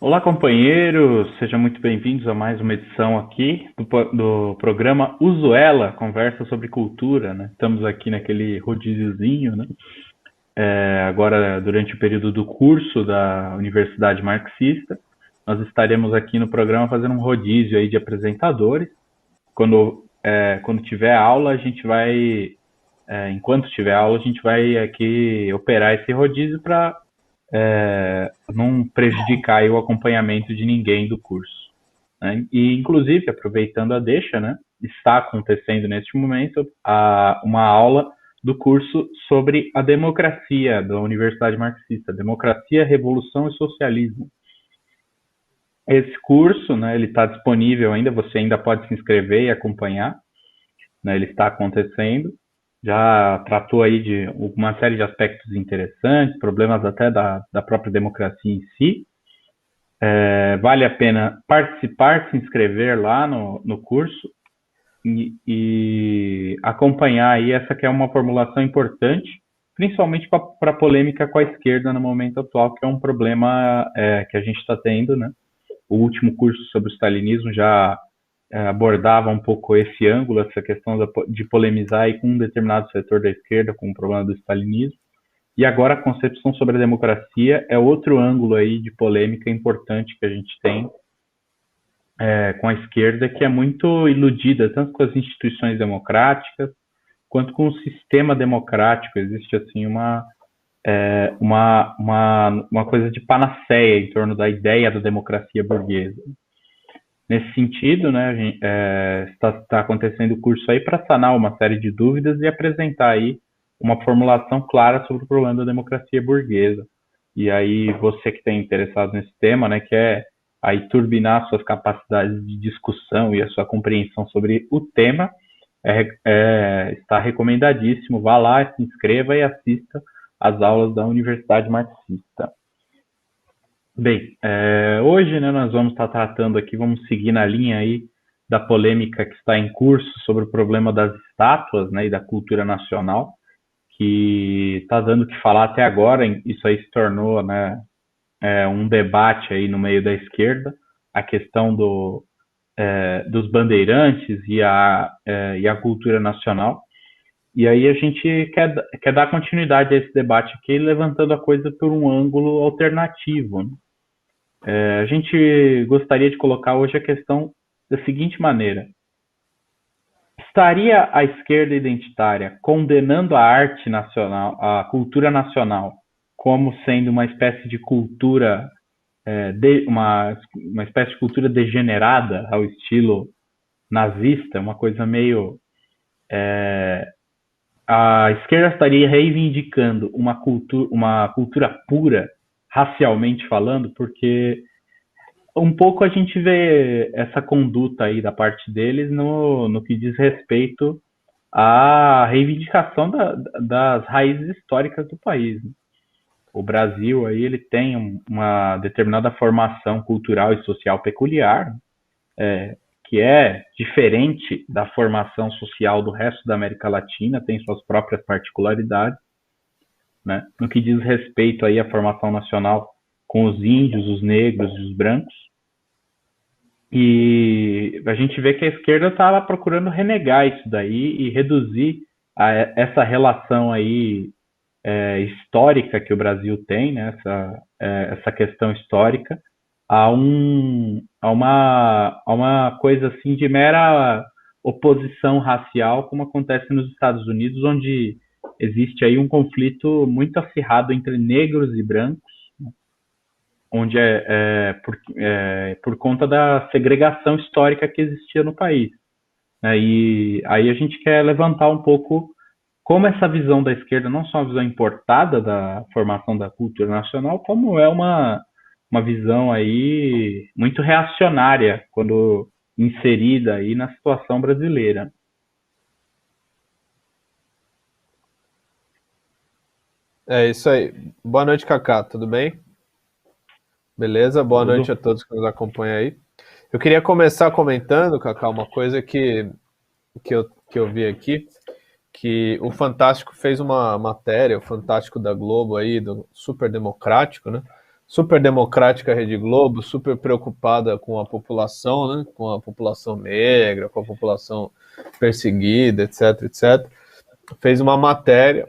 Olá, companheiros, sejam muito bem-vindos a mais uma edição aqui do programa Usuela, conversa sobre cultura, né? Estamos aqui naquele rodíziozinho, né? Agora, durante o período do curso da Universidade Marxista, nós estaremos aqui no programa fazendo um rodízio aí de apresentadores. Quando tiver aula, a gente vai, enquanto tiver aula, a gente vai aqui operar esse rodízio para não prejudicar aí o acompanhamento de ninguém do curso, né? E, inclusive, aproveitando a deixa, né, está acontecendo neste momento uma aula do curso sobre a democracia da Universidade Marxista, Democracia, Revolução e Socialismo. Esse curso, né, ele está disponível ainda, você ainda pode se inscrever e acompanhar, né, ele está acontecendo, já tratou aí de uma série de aspectos interessantes, problemas até da própria democracia em si. Vale a pena participar, se inscrever lá no curso e acompanhar aí essa que é uma formulação importante, principalmente para a polêmica com a esquerda no momento atual, que é um problema que a gente está tendo, né? O último curso sobre o stalinismo já abordava um pouco esse ângulo, essa questão de polemizar aí com um determinado setor da esquerda com o problema do stalinismo. E agora a concepção sobre a democracia é outro ângulo aí de polêmica importante que a gente tem com a esquerda, que é muito iludida, tanto com as instituições democráticas, quanto com o sistema democrático. Existe assim uma coisa de panaceia em torno da ideia da democracia burguesa. Nesse sentido, né, está acontecendo o curso aí para sanar uma série de dúvidas e apresentar aí uma formulação clara sobre o problema da democracia burguesa. E aí você que tem interessado nesse tema, né, quer aí turbinar suas capacidades de discussão e a sua compreensão sobre o tema, está recomendadíssimo. Vá lá, se inscreva e assista às aulas da Universidade Marxista. Bem, hoje, né, nós vamos estar tratando aqui, vamos seguir na linha aí da polêmica que está em curso sobre o problema das estátuas, né, e da cultura nacional, que está dando o que falar até agora. Isso aí se tornou, né, um debate aí no meio da esquerda, a questão dos bandeirantes e a cultura nacional. E aí a gente quer dar continuidade a esse debate aqui, levantando a coisa por um ângulo alternativo, né? A gente gostaria de colocar hoje a questão da seguinte maneira: estaria a esquerda identitária condenando a arte nacional, a cultura nacional, como sendo uma espécie de cultura, uma espécie de cultura degenerada ao estilo nazista, uma coisa meio. A esquerda estaria reivindicando uma cultura pura, racialmente falando, porque um pouco a gente vê essa conduta aí da parte deles no que diz respeito à reivindicação das raízes históricas do país, né? O Brasil aí ele tem uma determinada formação cultural e social peculiar, que é diferente da formação social do resto da América Latina, tem suas próprias particularidades, né? No que diz respeito aí à formação nacional com os índios, os negros e os brancos. E a gente vê que a esquerda estava procurando renegar isso daí e reduzir essa relação aí histórica que o Brasil tem, né? Essa questão histórica, a uma coisa assim de mera oposição racial, como acontece nos Estados Unidos, onde existe aí um conflito muito acirrado entre negros e brancos, onde por conta da segregação histórica que existia no país, né? E aí a gente quer levantar um pouco como essa visão da esquerda não só uma visão importada da formação da cultura nacional, como é uma visão aí muito reacionária quando inserida aí na situação brasileira. É isso aí. Boa noite, Kaká. Tudo bem? Beleza? Boa noite Tudo. a todos que nos acompanham aí. Eu queria começar comentando, Kaká, uma coisa que eu vi aqui, que o Fantástico fez uma matéria, o Fantástico da Globo aí, do Super Democrático, né? super democrática a Rede Globo, super preocupada com a população, né? Com a população negra, com a população perseguida, etc, etc. Fez uma matéria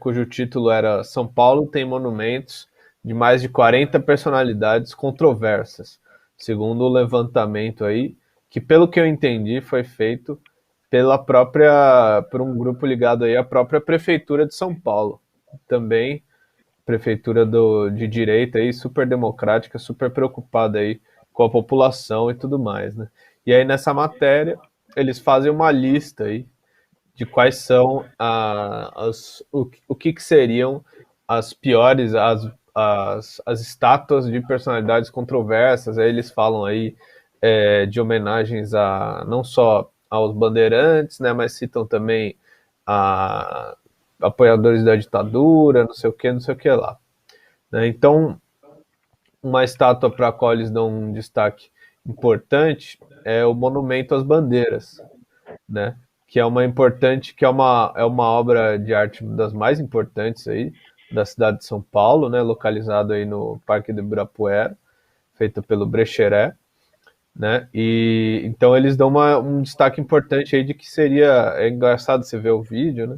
cujo título era São Paulo tem monumentos de mais de 40 personalidades controversas, segundo o levantamento aí, que pelo que eu entendi foi feito por um grupo ligado aí à própria prefeitura de São Paulo. Também prefeitura de direita aí, super democrática, super preocupada aí com a população e tudo mais, né? E aí nessa matéria eles fazem uma lista aí de quais são o que seriam as piores, as estátuas de personalidades controversas. Aí eles falam aí de homenagens a não só aos bandeirantes, né, mas citam também a apoiadores da ditadura, não sei o que lá. Né? Então, uma estátua para a qual eles dão um destaque importante é o Monumento às Bandeiras, né? Que é uma importante, é uma obra de arte das mais importantes aí da cidade de São Paulo, né? Localizado aí no Parque do Ibirapuera, feita pelo Brecheret, né? E então eles dão um destaque importante aí de que seria, é engraçado você ver o vídeo, né?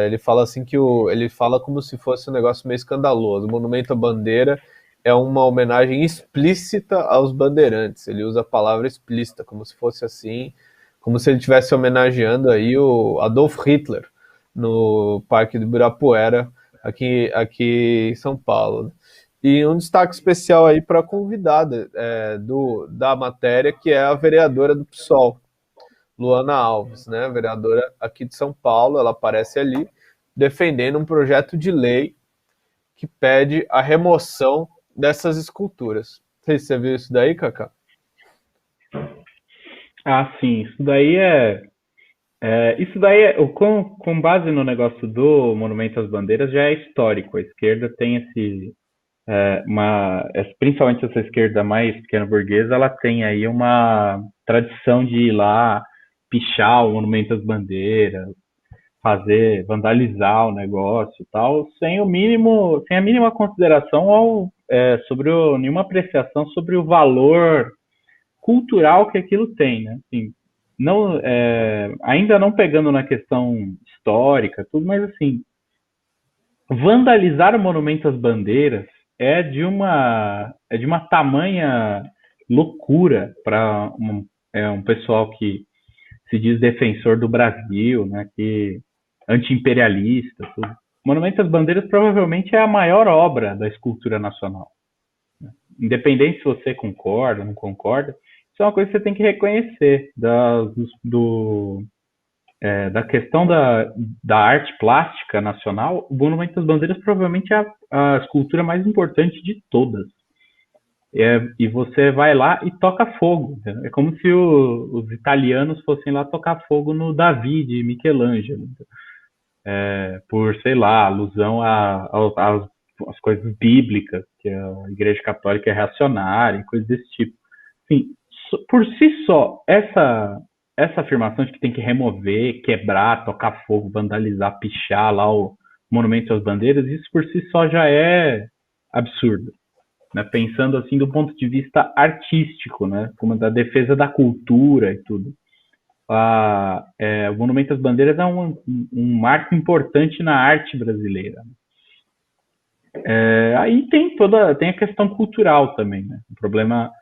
Ele fala assim ele fala como se fosse um negócio meio escandaloso. O Monumento à Bandeira é uma homenagem explícita aos bandeirantes. Ele usa a palavra explícita, como se fosse assim, como se ele estivesse homenageando aí o Adolf Hitler no Parque do Ibirapuera, aqui em São Paulo. E um destaque especial aí para a convidada da matéria, que é a vereadora do PSOL, Luana Alves, né, vereadora aqui de São Paulo. Ela aparece ali defendendo um projeto de lei que pede a remoção dessas esculturas. Não sei se você viu isso daí, Cacá. Ah, sim, isso daí é com base no negócio do Monumento às Bandeiras já é histórico. A esquerda tem principalmente essa esquerda mais pequena burguesa, ela tem aí uma tradição de ir lá pichar o Monumento às Bandeiras, vandalizar o negócio e tal, sem a mínima consideração nenhuma apreciação sobre o valor cultural que aquilo tem, né? Assim, não, ainda não pegando na questão histórica, tudo, mas assim, vandalizar o Monumento às Bandeiras é de uma tamanha loucura para um pessoal que se diz defensor do Brasil, né, que anti-imperialista, tudo. O Monumento às Bandeiras provavelmente é a maior obra da escultura nacional. Independente se você concorda ou não concorda, isso é uma coisa que você tem que reconhecer da questão da arte plástica nacional. O Monumento às Bandeiras provavelmente é a escultura mais importante de todas. E você vai lá e toca fogo. É como se os italianos fossem lá tocar fogo no Davi de Michelangelo. Por, sei lá, alusão às coisas bíblicas, que a Igreja Católica é reacionária, e coisas desse tipo. Enfim, por si só, essa afirmação de que tem que remover, quebrar, tocar fogo, vandalizar, pichar lá o Monumento às Bandeiras, isso por si só já é absurdo. Né? Pensando assim do ponto de vista artístico, né? Como da defesa da cultura e tudo. O Monumento às Bandeiras é um marco importante na arte brasileira. Aí tem a questão cultural também, né? O problema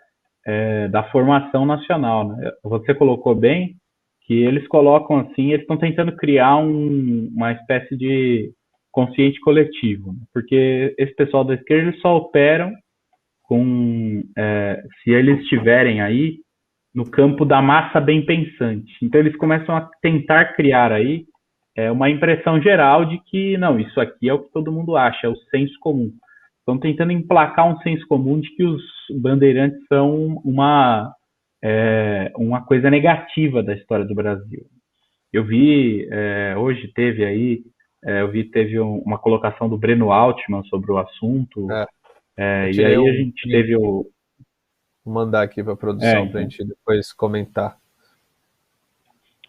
da formação nacional. Né? Você colocou bem que eles colocam assim, eles estão tentando criar uma espécie de consciente coletivo, né? Porque esse pessoal da esquerda eles só operam se eles estiverem aí no campo da massa bem pensante. Então eles começam a tentar criar aí uma impressão geral de que não, isso aqui é o que todo mundo acha, é o senso comum. Estão tentando emplacar um senso comum de que os bandeirantes são uma coisa negativa da história do Brasil. Eu vi, hoje teve uma colocação do Breno Altman sobre o assunto, Eu e tirei aí a um gente print, teve o. vou mandar aqui para a produção para a Então, gente depois comentar.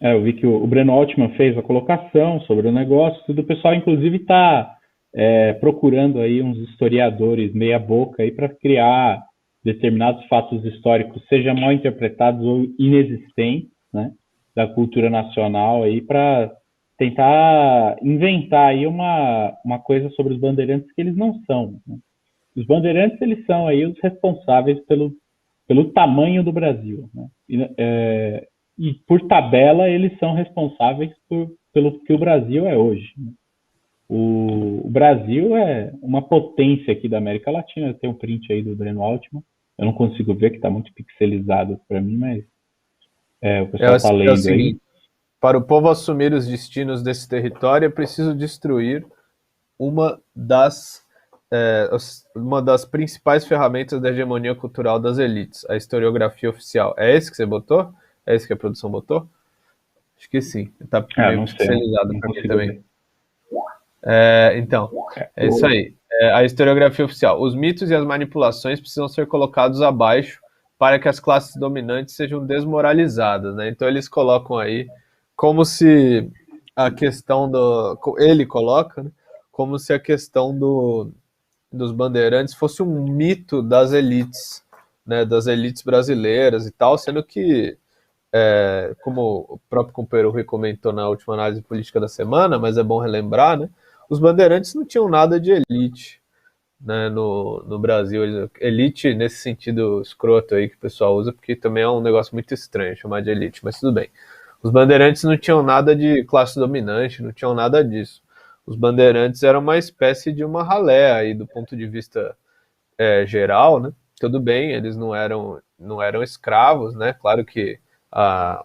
eu vi que o Breno Altman fez a colocação sobre o negócio, tudo. O pessoal, inclusive, está procurando aí uns historiadores meia boca aí para criar determinados fatos históricos, sejam mal interpretados ou inexistentes, né, da cultura nacional aí para tentar inventar aí uma coisa sobre os bandeirantes que eles não são, né? Os bandeirantes, eles são aí os responsáveis pelo tamanho do Brasil, né? E por tabela, eles são responsáveis pelo que o Brasil é hoje, né? O Brasil é uma potência aqui da América Latina. Tem um print aí do Breno Altman. Eu não consigo ver, que está muito pixelizado para mim, mas o pessoal está É o lendo aí. seguinte: para o povo assumir os destinos desse território, é preciso destruir uma das, uma das principais ferramentas da hegemonia cultural das elites, a historiografia oficial. É esse que você botou? É esse que a produção botou? Acho que sim. Está meio Não sei, pixelizado não para mim consigo também. ver. Então, é isso aí. A historiografia oficial. Os mitos e as manipulações precisam ser colocados abaixo para que as classes dominantes sejam desmoralizadas, né? Então eles colocam aí como se a questão do... Ele coloca, né? Como se a questão dos bandeirantes fosse um mito das elites, né? Das elites brasileiras e tal, sendo que, como o próprio companheiro Rui comentou na última análise política da semana, mas é bom relembrar, né? Os bandeirantes não tinham nada de elite, né, no Brasil. Elite nesse sentido escroto aí que o pessoal usa, porque também é um negócio muito estranho chamar de elite, mas tudo bem. Os bandeirantes não tinham nada de classe dominante, não tinham nada disso. Os bandeirantes eram uma espécie de uma ralé aí do ponto de vista geral, né? Tudo bem, eles não eram escravos, né? Claro que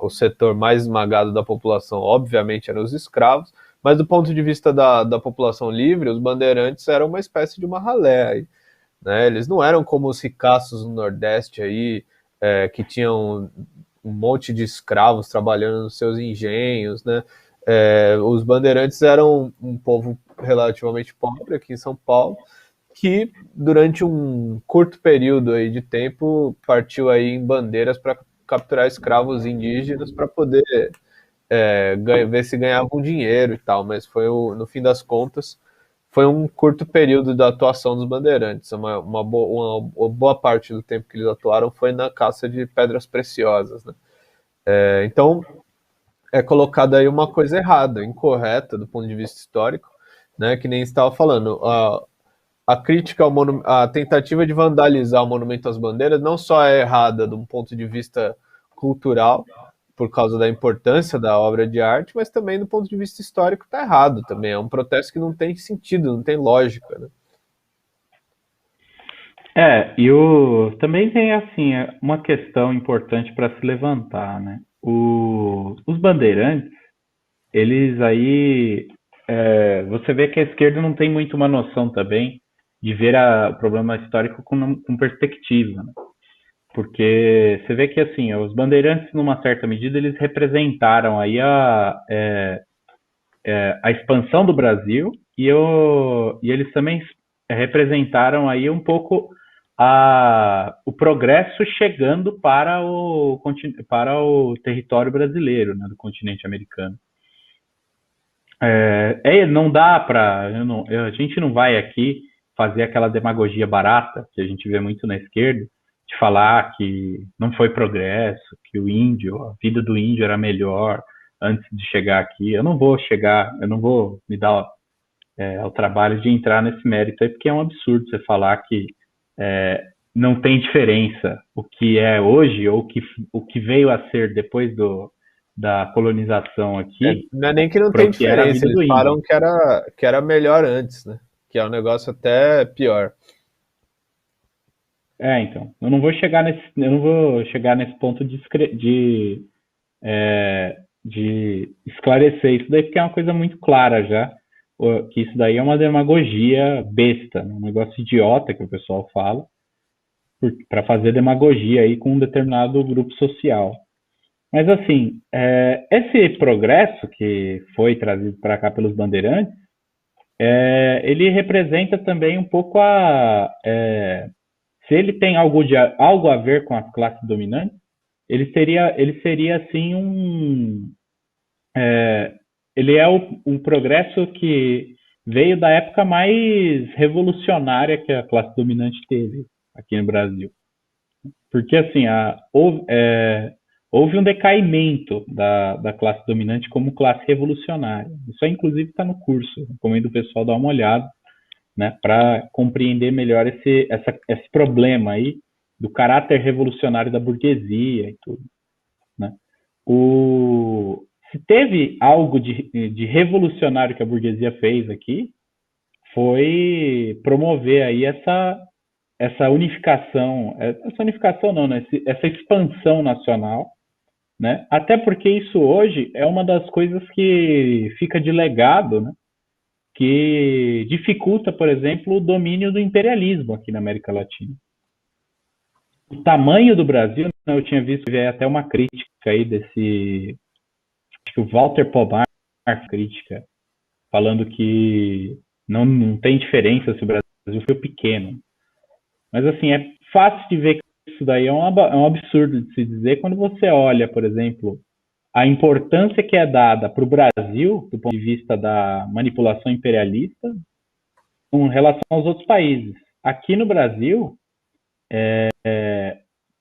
o setor mais esmagado da população, obviamente, eram os escravos, mas do ponto de vista da população livre, os bandeirantes eram uma espécie de uma ralé aí, né? Eles não eram como os ricaços no Nordeste aí, que tinham um monte de escravos trabalhando nos seus engenhos, né? Os bandeirantes eram um povo relativamente pobre aqui em São Paulo, que durante um curto período aí de tempo partiu aí em bandeiras para capturar escravos indígenas para poder ver se ganhavam dinheiro e tal, mas no fim das contas foi um curto período da atuação dos bandeirantes. Uma boa parte do tempo que eles atuaram foi na caça de pedras preciosas, né? Então é colocada aí uma coisa errada, incorreta do ponto de vista histórico, né? Que nem estava falando. A crítica a tentativa de vandalizar o Monumento às Bandeiras não só é errada de um ponto de vista cultural, por causa da importância da obra de arte, mas também do ponto de vista histórico está errado também. É um protesto que não tem sentido, não tem lógica, né? Também tem assim uma questão importante para se levantar, né? Os bandeirantes, eles aí, você vê que a esquerda não tem muito uma noção também de ver o problema histórico com perspectiva, né? Porque você vê que assim, os bandeirantes, numa certa medida, eles representaram aí a expansão do Brasil e eles também representaram aí um pouco o progresso chegando para o território brasileiro, né, do continente americano. Não dá para. A gente não vai aqui fazer aquela demagogia barata que a gente vê muito na esquerda, de falar que não foi progresso, que a vida do índio era melhor antes de chegar aqui. Eu não vou me dar ao trabalho de entrar nesse mérito aí, porque é um absurdo você falar que não tem diferença o que é hoje ou o que veio a ser depois da colonização aqui Não é nem que não para tem o que era a diferença, vida eles do índio. falam que era melhor antes, né? Que é um negócio até pior. Então, eu não vou chegar nesse ponto de esclarecer isso daí, porque é uma coisa muito clara já, que isso daí é uma demagogia besta, né? Um negócio idiota que o pessoal fala, para fazer demagogia aí com um determinado grupo social. Mas assim, esse progresso que foi trazido para cá pelos bandeirantes, ele representa também um pouco se ele tem algo a ver com as classes dominantes, ele seria assim ele é um progresso que veio da época mais revolucionária que a classe dominante teve aqui no Brasil. Porque, assim, houve um decaimento da classe dominante como classe revolucionária. Isso aí, inclusive, está no curso. Recomendo o pessoal dar uma olhada, né, para compreender melhor esse problema aí do caráter revolucionário da burguesia e tudo. Né? Se teve algo de revolucionário que a burguesia fez aqui, foi promover aí essa unificação não, né? Essa expansão nacional, né? Até porque isso hoje é uma das coisas que fica de legado, né? Que dificulta, por exemplo, o domínio do imperialismo aqui na América Latina. O tamanho do Brasil, né, eu tinha visto até uma crítica aí acho que o Walter Pomar, crítica, falando que não tem diferença se o Brasil foi pequeno. Mas, assim, é fácil de ver que isso daí é um absurdo de se dizer quando você olha, por exemplo, a importância que é dada para o Brasil, do ponto de vista da manipulação imperialista, com relação aos outros países. Aqui no Brasil,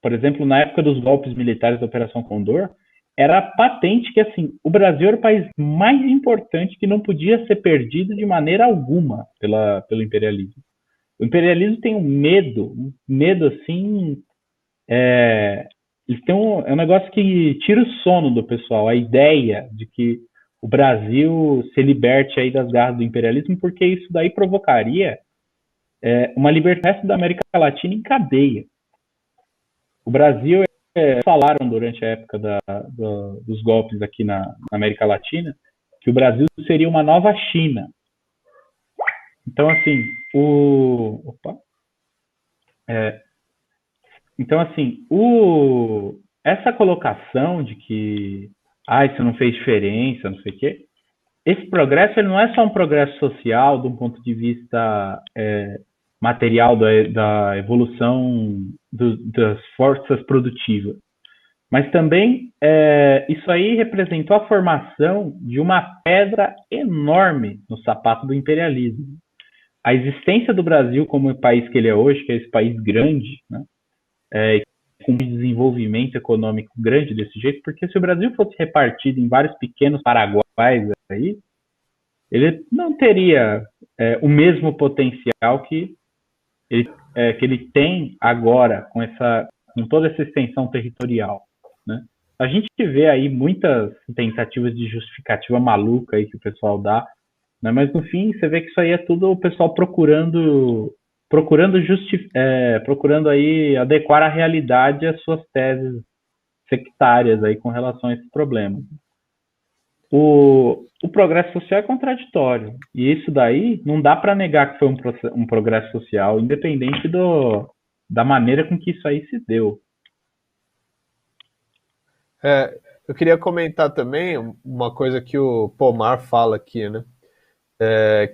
por exemplo, na época dos golpes militares da Operação Condor, era patente que, assim, o Brasil era o país mais importante que não podia ser perdido de maneira alguma pelo imperialismo. O imperialismo tem um medo assim, eles têm é um negócio que tira o sono do pessoal, a ideia de que o Brasil se liberte aí das garras do imperialismo, porque isso daí provocaria uma libertação da América Latina em cadeia. O Brasil, falaram durante a época dos golpes aqui na América Latina, que o Brasil seria uma nova China. Então, assim, então, assim, essa colocação de que isso não fez diferença, não sei o quê, esse progresso ele não é só um progresso social, de um ponto de vista material da evolução das forças produtivas, mas também isso aí representou a formação de uma pedra enorme no sapato do imperialismo. A existência do Brasil como o país que ele é hoje, que é esse país grande, né, com um desenvolvimento econômico grande desse jeito, porque se o Brasil fosse repartido em vários pequenos paraguaios aí, ele não teria o mesmo potencial que ele tem agora com toda essa extensão territorial, né? A gente vê aí muitas tentativas de justificativa maluca aí que o pessoal dá, né? Mas no fim você vê que isso aí é tudo o pessoal procurando aí adequar a realidade às suas teses sectárias aí com relação a esses problemas. O progresso social é contraditório. E isso daí não dá para negar que foi um progresso social, independente da maneira com que isso aí se deu. Eu queria comentar também uma coisa que o Pomar fala aqui, né?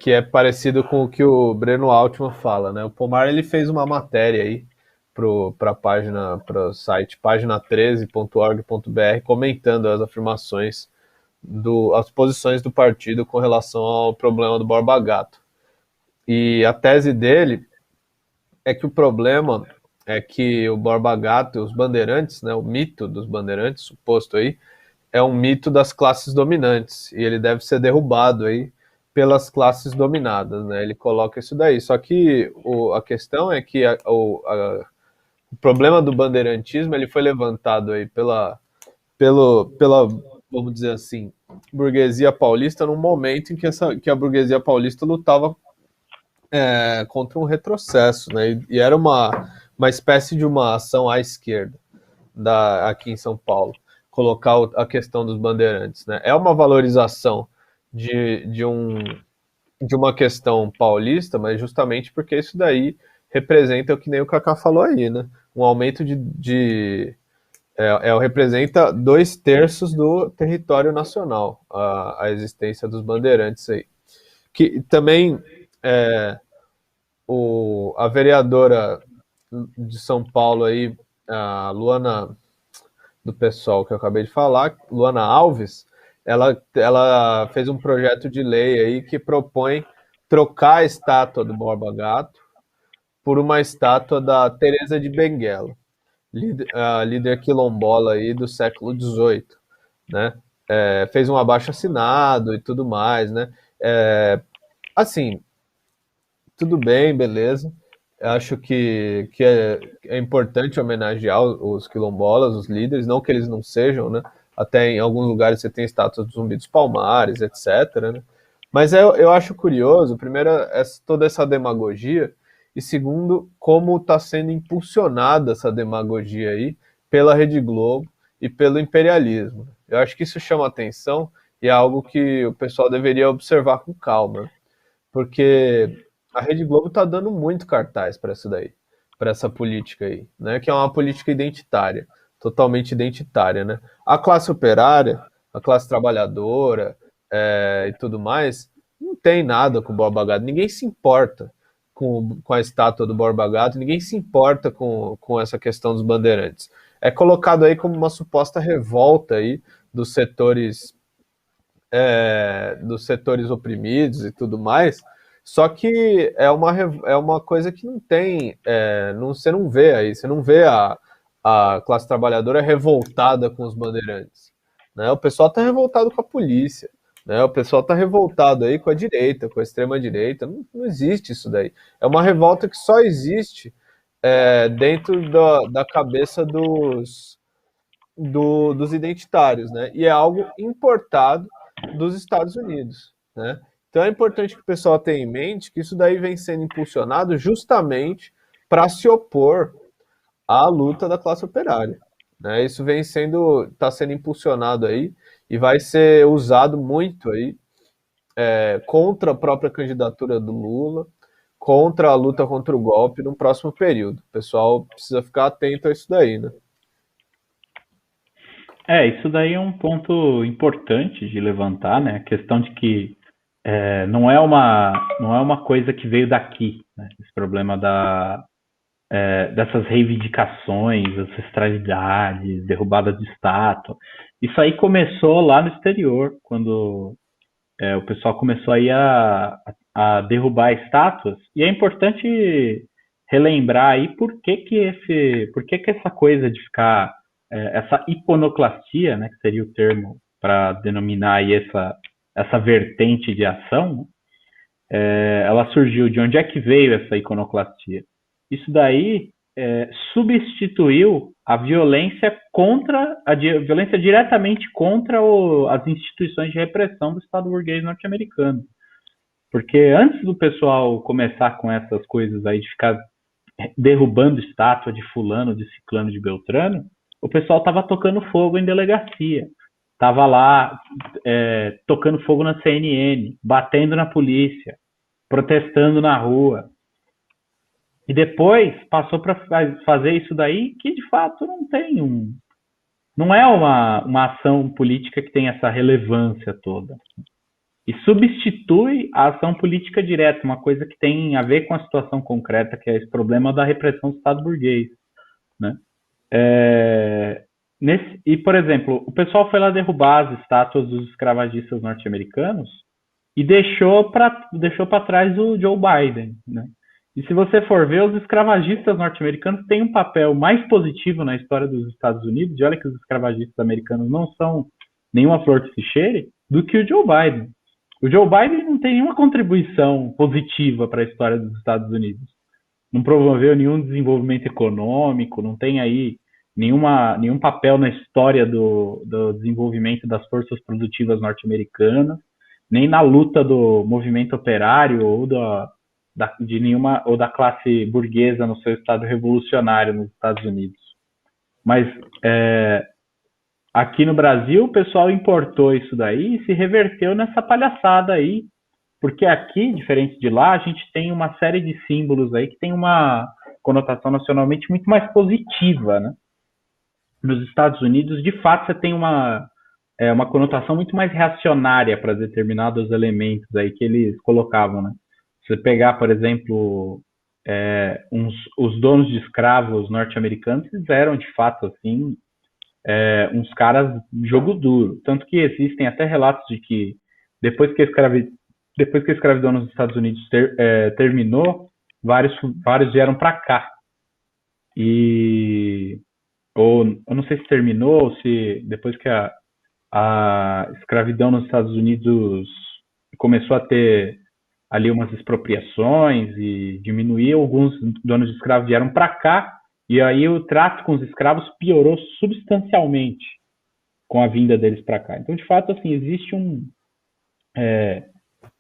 Que é parecido com o que o Breno Altman fala, né? O Pomar ele fez uma matéria aí para o site pagina13.org.br comentando as afirmações as posições do partido com relação ao problema do Borba Gato. E a tese dele é que o problema é que o Borba Gato e os bandeirantes, né, o mito dos bandeirantes, suposto aí, é um mito das classes dominantes, e ele deve ser derrubado aí pelas classes dominadas, né? Ele coloca isso daí. Só que a questão é que o problema do bandeirantismo ele foi levantado aí pela, vamos dizer assim, burguesia paulista num momento em que a burguesia paulista lutava contra um retrocesso, né? E era uma espécie de uma ação à esquerda aqui em São Paulo, colocar a questão dos bandeirantes, né? É uma valorização de uma questão paulista, mas justamente porque isso daí representa o que nem o Kaká falou aí, né? Um aumento representa 2/3 do território nacional, a existência dos bandeirantes aí. Que também a vereadora de São Paulo aí, a Luana, do PSOL que eu acabei de falar, Luana Alves, ela fez um projeto de lei aí que propõe trocar a estátua do Borba Gato por uma estátua da Teresa de Benguela, a líder quilombola aí do século XVIII, né? Fez um abaixo-assinado e tudo mais, né? Assim, tudo bem, beleza. Acho que é importante homenagear os quilombolas, os líderes, não que eles não sejam, né? Até em alguns lugares você tem estátuas do Zumbi dos Palmares, etc, né? Mas eu acho curioso, primeiro, toda essa demagogia, e segundo, como está sendo impulsionada essa demagogia aí pela Rede Globo e pelo imperialismo. Eu acho que isso chama atenção e é algo que o pessoal deveria observar com calma, porque a Rede Globo está dando muito cartaz para isso daí, para essa política aí, né? Que é uma política identitária, totalmente identitária, né? A classe operária, a classe trabalhadora e tudo mais, não tem nada com o Borba Gato, ninguém se importa com a estátua do Borba Gato, ninguém se importa com essa questão dos bandeirantes. É colocado aí como uma suposta revolta aí dos setores oprimidos e tudo mais. Só que é uma coisa que não tem, você não vê aí, você não vê a classe trabalhadora revoltada com os bandeirantes, né? O pessoal está revoltado com a polícia, né? O pessoal está revoltado aí com a direita, com a extrema direita. Não existe isso daí. É uma revolta que só existe dentro da cabeça dos identitários, né? E é algo importado dos Estados Unidos, né? Então é importante que o pessoal tenha em mente que isso daí vem sendo impulsionado justamente para se opor à luta da classe operária, né? Isso está sendo impulsionado aí e vai ser usado muito aí contra a própria candidatura do Lula, contra a luta contra o golpe no próximo período. O pessoal precisa ficar atento a isso daí, né? Isso daí é um ponto importante de levantar, né? A questão de que não é uma coisa que veio daqui, né? Esse problema dessas reivindicações, ancestralidades, derrubada de estátua. Isso aí começou lá no exterior, quando o pessoal começou aí a derrubar estátuas. E é importante relembrar aí por que essa coisa de ficar essa iconoclastia, né, que seria o termo para denominar aí essa vertente de ação, ela surgiu. De onde é que veio essa iconoclastia? Isso daí substituiu a violência violência diretamente contra as instituições de repressão do Estado burguês norte-americano. Porque antes do pessoal começar com essas coisas aí de ficar derrubando estátua de fulano, de ciclano, de beltrano, o pessoal estava tocando fogo em delegacia. Estava lá tocando fogo na CNN, batendo na polícia, protestando na rua. E depois passou para fazer isso daí, que de fato não é uma ação política que tem essa relevância toda. E substitui a ação política direta, uma coisa que tem a ver com a situação concreta, que é esse problema da repressão do Estado burguês, né? E, por exemplo, o pessoal foi lá derrubar as estátuas dos escravagistas norte-americanos e deixou para trás o Joe Biden, né? E se você for ver, os escravagistas norte-americanos têm um papel mais positivo na história dos Estados Unidos, e olha que os escravagistas americanos não são nenhuma flor que se cheire, do que o Joe Biden. O Joe Biden não tem nenhuma contribuição positiva para a história dos Estados Unidos. Não promoveu nenhum desenvolvimento econômico, não tem aí nenhum papel na história do desenvolvimento das forças produtivas norte-americanas, nem na luta do movimento operário ou da classe burguesa no seu estado revolucionário nos Estados Unidos. Mas aqui no Brasil o pessoal importou isso daí e se reverteu nessa palhaçada aí, porque aqui, diferente de lá, a gente tem uma série de símbolos aí que tem uma conotação nacionalmente muito mais positiva, né? Nos Estados Unidos, de fato, você tem uma conotação muito mais reacionária para determinados elementos aí que eles colocavam, né? Se você pegar, por exemplo, os donos de escravos norte-americanos, eles eram, de fato, assim, uns caras de jogo duro. Tanto que existem até relatos de que, depois que a depois que a escravidão nos Estados Unidos terminou, vários vieram para cá. E ou eu não sei se terminou, ou se depois que a escravidão nos Estados Unidos começou a ter ali umas expropriações e diminuir, alguns donos de escravos vieram para cá, e aí o trato com os escravos piorou substancialmente com a vinda deles para cá. Então, de fato, assim, existe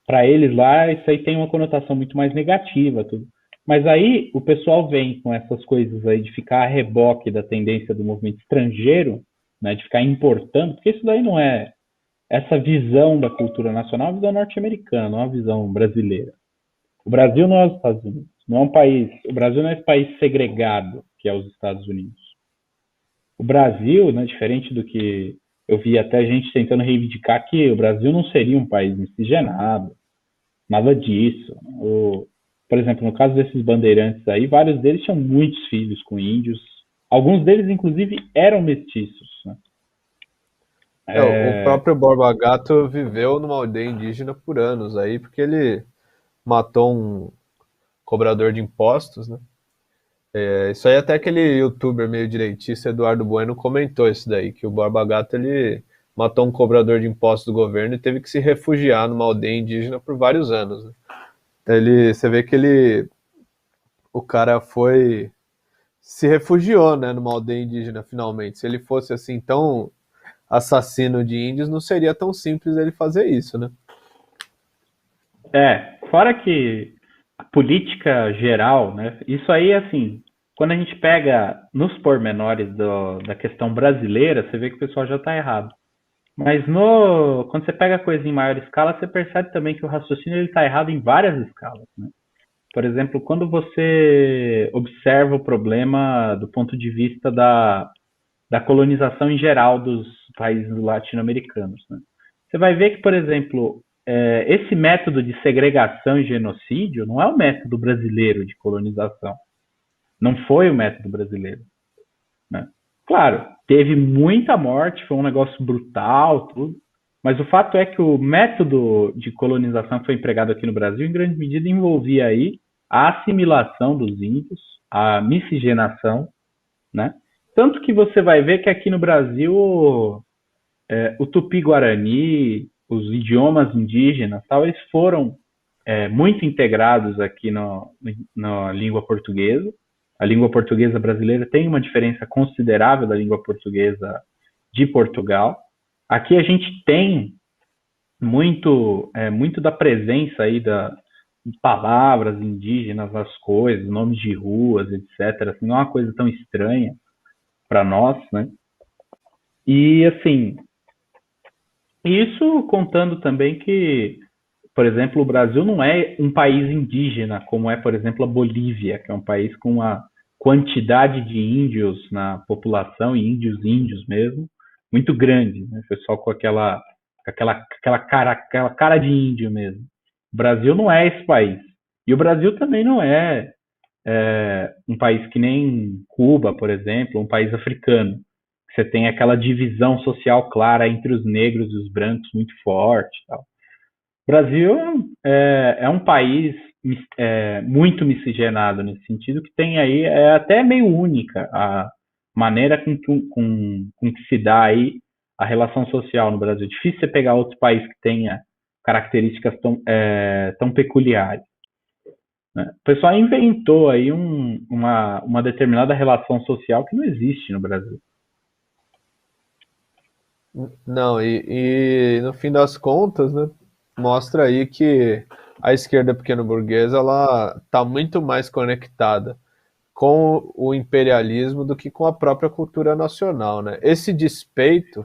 para eles lá, isso aí tem uma conotação muito mais negativa, tudo. Mas aí o pessoal vem com essas coisas aí de ficar a reboque da tendência do movimento estrangeiro, né, de ficar importando, porque isso daí não é essa visão da cultura nacional, é uma visão norte-americana, não é uma visão brasileira. O Brasil não é os Estados Unidos, não é um país, o Brasil não é esse país segregado que é os Estados Unidos. O Brasil, né, diferente do que eu vi até gente tentando reivindicar que o Brasil não seria um país miscigenado, nada disso. Por exemplo, no caso desses bandeirantes aí, vários deles tinham muitos filhos com índios. Alguns deles, inclusive, eram mestiços. Né? O próprio Borba Gato viveu numa aldeia indígena por anos aí, porque ele matou um cobrador de impostos, né? Isso aí até aquele youtuber meio direitista, Eduardo Bueno, comentou isso daí, que o Borba Gato, ele matou um cobrador de impostos do governo e teve que se refugiar numa aldeia indígena por vários anos, né? Você vê que o cara se refugiou, né, numa aldeia indígena finalmente. Se ele fosse assim tão assassino de índios, não seria tão simples ele fazer isso, né? Fora que a política geral, né? Isso aí, assim, quando a gente pega nos pormenores da questão brasileira, você vê que o pessoal já está errado. Mas quando você pega a coisa em maior escala, você percebe também que o raciocínio está errado em várias escalas, né? Por exemplo, quando você observa o problema do ponto de vista da colonização em geral dos países latino-americanos, né? Você vai ver que, por exemplo, esse método de segregação e genocídio não é o método brasileiro de colonização. Não foi o método brasileiro. Né? Claro, teve muita morte, foi um negócio brutal, tudo. Mas o fato é que o método de colonização que foi empregado aqui no Brasil, em grande medida, envolvia aí a assimilação dos índios, a miscigenação, né? Tanto que você vai ver que aqui no Brasil o Tupi-Guarani, os idiomas indígenas, tal, eles foram muito integrados aqui na língua portuguesa. A língua portuguesa brasileira tem uma diferença considerável da língua portuguesa de Portugal. Aqui a gente tem muito da presença aí de palavras indígenas nas coisas, nomes de ruas, etc. Assim, não é uma coisa tão estranha para nós, né? E assim, isso contando também que, por exemplo, o Brasil não é um país indígena, como é, por exemplo, a Bolívia, que é um país com uma quantidade de índios na população, e índios mesmo, muito grande, né? O pessoal com aquela cara de índio mesmo. O Brasil não é esse país. E o Brasil também não é um país que nem Cuba, por exemplo, um país africano. Você tem aquela divisão social clara entre os negros e os brancos muito forte. Tal. O Brasil é um país muito miscigenado nesse sentido, que tem aí, até meio única a maneira com que se dá aí a relação social no Brasil. Difícil você pegar outro país que tenha características tão peculiares. Né? O pessoal inventou aí uma determinada relação social que não existe no Brasil. Não, e no fim das contas, né, mostra aí que a esquerda pequeno-burguesa ela está muito mais conectada com o imperialismo do que com a própria cultura nacional, né? Esse despeito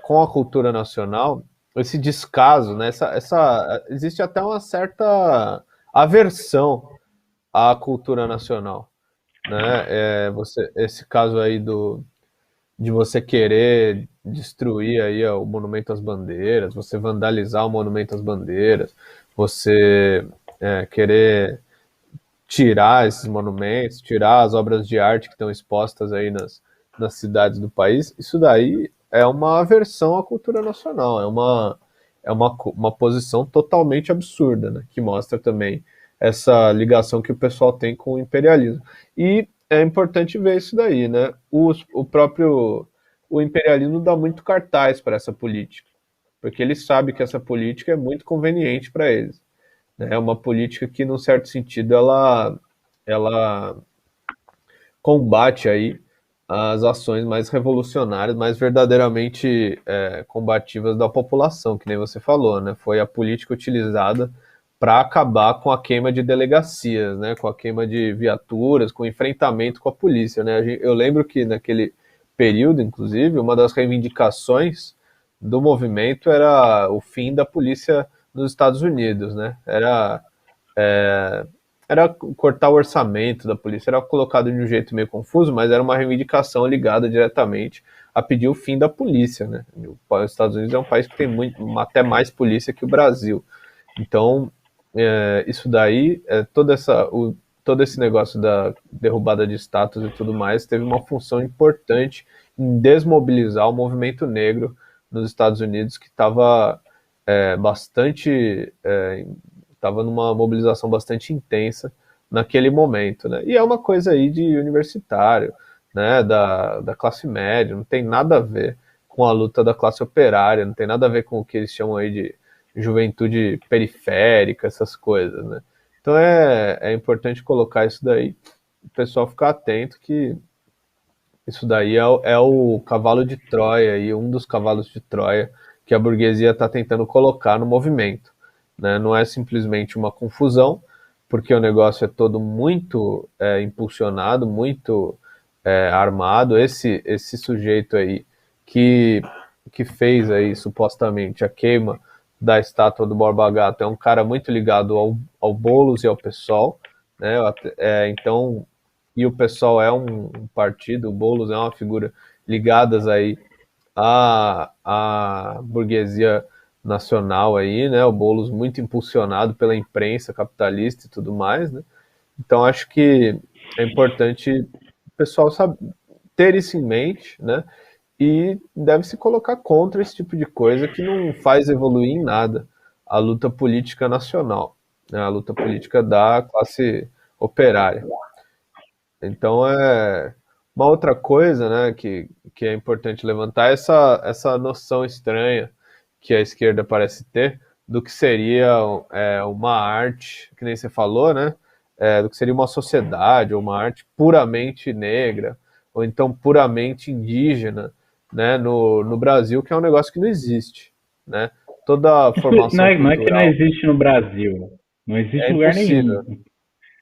com a cultura nacional, esse descaso, né? Existe até uma certa aversão à cultura nacional, né? Esse caso aí de você querer destruir aí o Monumento às Bandeiras, você vandalizar o Monumento às Bandeiras, você querer tirar esses monumentos, tirar as obras de arte que estão expostas aí nas cidades do país, isso daí é uma aversão à cultura nacional, é uma posição totalmente absurda, né? Que mostra também essa ligação que o pessoal tem com o imperialismo. E é importante ver isso daí, né? O próprio o imperialismo dá muito cartaz para essa política, porque ele sabe que essa política é muito conveniente para eles, né? É uma política que, num certo sentido, ela combate aí as ações mais revolucionárias, mais verdadeiramente combativas da população, que nem você falou, né? Foi a política utilizada para acabar com a queima de delegacias, né? Com a queima de viaturas, com o enfrentamento com a polícia, né? Eu lembro que naquele período, inclusive, uma das reivindicações do movimento era o fim da polícia nos Estados Unidos, né? Era cortar o orçamento da polícia, era colocado de um jeito meio confuso, mas era uma reivindicação ligada diretamente a pedir o fim da polícia, né? Os Estados Unidos é um país que tem até mais polícia que o Brasil. Então, isso daí, todo esse negócio da derrubada de estátuas e tudo mais, teve uma função importante em desmobilizar o movimento negro nos Estados Unidos, que estava estava numa mobilização bastante intensa naquele momento, né? E é uma coisa aí de universitário, né? Da classe média, não tem nada a ver com a luta da classe operária, não tem nada a ver com o que eles chamam aí de juventude periférica, essas coisas, né? Então é importante colocar isso daí, o pessoal ficar atento que isso daí é o cavalo de Troia, e um dos cavalos de Troia que a burguesia está tentando colocar no movimento, né? Não é simplesmente uma confusão, porque o negócio é todo muito impulsionado, muito armado. Esse sujeito aí que, que fez aí supostamente a queima da estátua do Borba Gato é um cara muito ligado ao Boulos e ao PSOL, né? Então, e o PSOL é um partido, o Boulos é uma figura ligadas aí à burguesia nacional aí, né? O Boulos muito impulsionado pela imprensa capitalista e tudo mais, né? Então acho que é importante o pessoal ter isso em mente, né? E deve se colocar contra esse tipo de coisa que não faz evoluir em nada a luta política nacional, né? A luta política da classe operária. Então uma outra coisa, né, que é importante levantar é essa noção estranha que a esquerda parece ter do que seria uma arte, que nem você falou, né, do que seria uma sociedade ou uma arte puramente negra ou então puramente indígena, né, no Brasil, que é um negócio que não existe, né? Toda a formação Não é que não cultural existe no Brasil. Não existe é em lugar nenhum. impossível.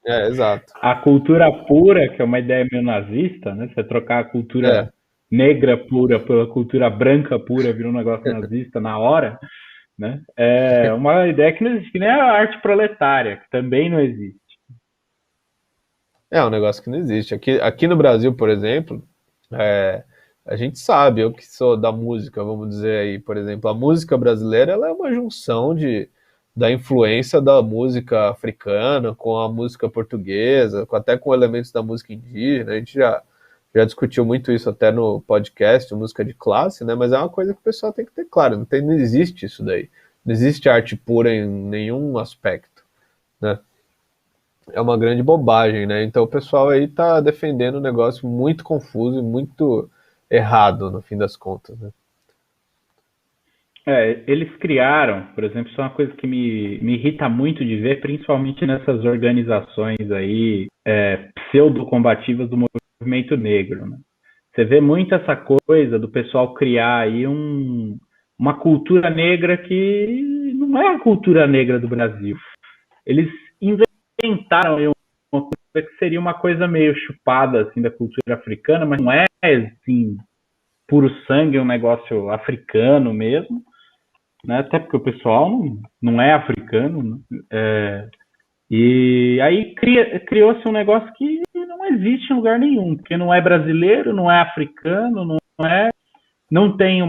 Exato. A cultura pura, que é uma ideia meio nazista, né? Você trocar a cultura É, negra pura pela cultura branca pura, vira um negócio nazista na hora, né? É uma ideia que não existe, que nem a arte proletária, que também não existe. É um negócio que não existe. Aqui no Brasil, por exemplo, é, a gente sabe, eu que sou da música, vamos dizer aí, por exemplo, a música brasileira ela é uma junção da influência da música africana com a música portuguesa, até com elementos da música indígena. A gente já discutiu muito isso até no podcast, música de classe, né? Mas é uma coisa que o pessoal tem que ter claro, não existe isso daí. Não existe arte pura em nenhum aspecto, né? É uma grande bobagem, né? Então o pessoal aí tá defendendo um negócio muito confuso e muito errado, no fim das contas, né? Eles criaram, por exemplo, isso é uma coisa que me irrita muito de ver, principalmente nessas organizações aí pseudo-combativas do movimento negro, né? Você vê muito essa coisa do pessoal criar aí uma cultura negra que não é a cultura negra do Brasil. Eles inventaram aí uma coisa que seria uma coisa meio chupada assim da cultura africana, mas não é assim puro sangue, um negócio africano mesmo, né? Até porque o pessoal não é africano, né? E aí criou-se um negócio que não existe em lugar nenhum, porque não é brasileiro, não é africano, não tem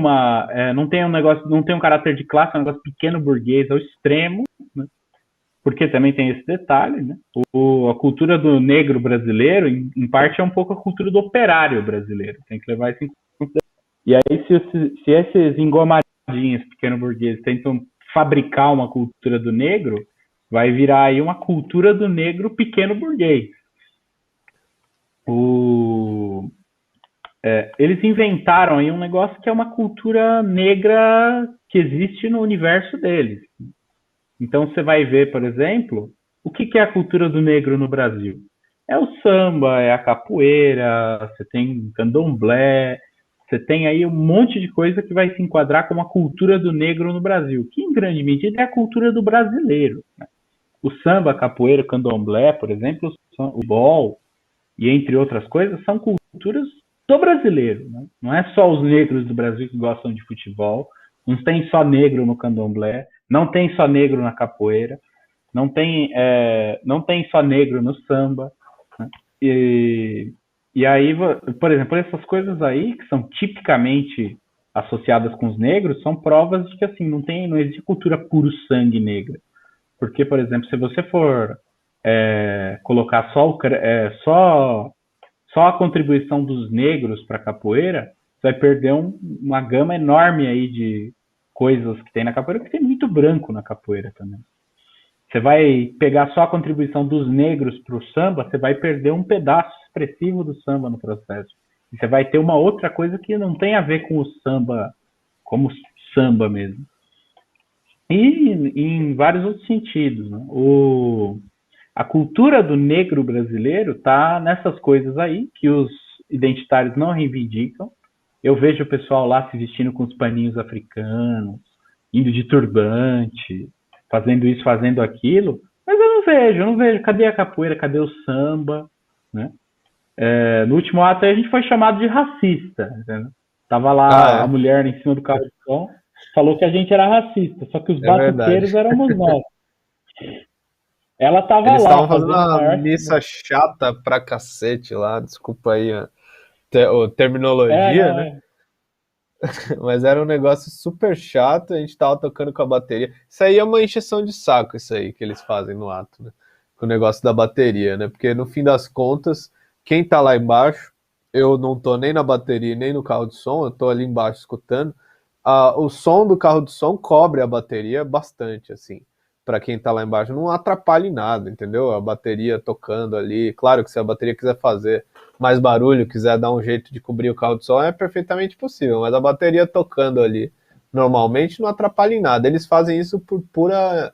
não tem um negócio, não tem um caráter de classe, é um negócio pequeno burguês ao extremo, né? Porque também tem esse detalhe, né? A cultura do negro brasileiro, em parte, é um pouco a cultura do operário brasileiro. Tem que levar isso em consideração. E aí, se esses engomadinhos pequeno burgueses tentam fabricar uma cultura do negro, vai virar aí uma cultura do negro pequeno burguês. Eles inventaram aí um negócio que é uma cultura negra que existe no universo deles. Então você vai ver, por exemplo, o que é a cultura do negro no Brasil? É o samba, é a capoeira, você tem candomblé, você tem aí um monte de coisa que vai se enquadrar como a cultura do negro no Brasil, que em grande medida é a cultura do brasileiro, né? O samba, a capoeira, o candomblé, por exemplo, o bol, e entre outras coisas, são culturas do brasileiro, né? Não é só os negros do Brasil que gostam de futebol, não tem só negro no candomblé, não tem só negro na capoeira, não tem só negro no samba, né? E aí, por exemplo, essas coisas aí, que são tipicamente associadas com os negros, são provas de que assim, não existe cultura puro sangue negra. Porque, por exemplo, se você for colocar só a contribuição dos negros para a capoeira, você vai perder uma gama enorme aí de coisas que tem na capoeira, porque tem muito branco na capoeira também. Você vai pegar só a contribuição dos negros para o samba, você vai perder um pedaço expressivo do samba no processo. E você vai ter uma outra coisa que não tem a ver com o samba, como samba mesmo. E em vários outros sentidos, né? A cultura do negro brasileiro está nessas coisas aí que os identitários não reivindicam. Eu vejo o pessoal lá se vestindo com os paninhos africanos, indo de turbante, fazendo isso, fazendo aquilo, mas eu não vejo. Cadê a capoeira? Cadê o samba? Né? No último ato a gente foi chamado de racista. Entendeu? Tava lá a mulher em cima do carro de som, falou que a gente era racista, só que os batuqueiros éramos nós. Ela tava Eles lá. Estavam fazendo uma missa chata pra cacete lá, desculpa aí a terminologia, né? Mas era um negócio super chato, a gente tava tocando com a bateria. Isso aí é uma encheção de saco, isso aí que eles fazem no ato, né? Com o negócio da bateria, né? Porque no fim das contas, quem tá lá embaixo, eu não tô nem na bateria nem no carro de som, eu tô ali embaixo escutando. O som do carro de som cobre a bateria bastante, assim. Para quem tá lá embaixo, não atrapalha em nada, entendeu? A bateria tocando ali. Claro que se a bateria quiser fazer mais barulho, quiser dar um jeito de cobrir o carro de som, é perfeitamente possível. Mas a bateria tocando ali normalmente não atrapalha em nada. Eles fazem isso por pura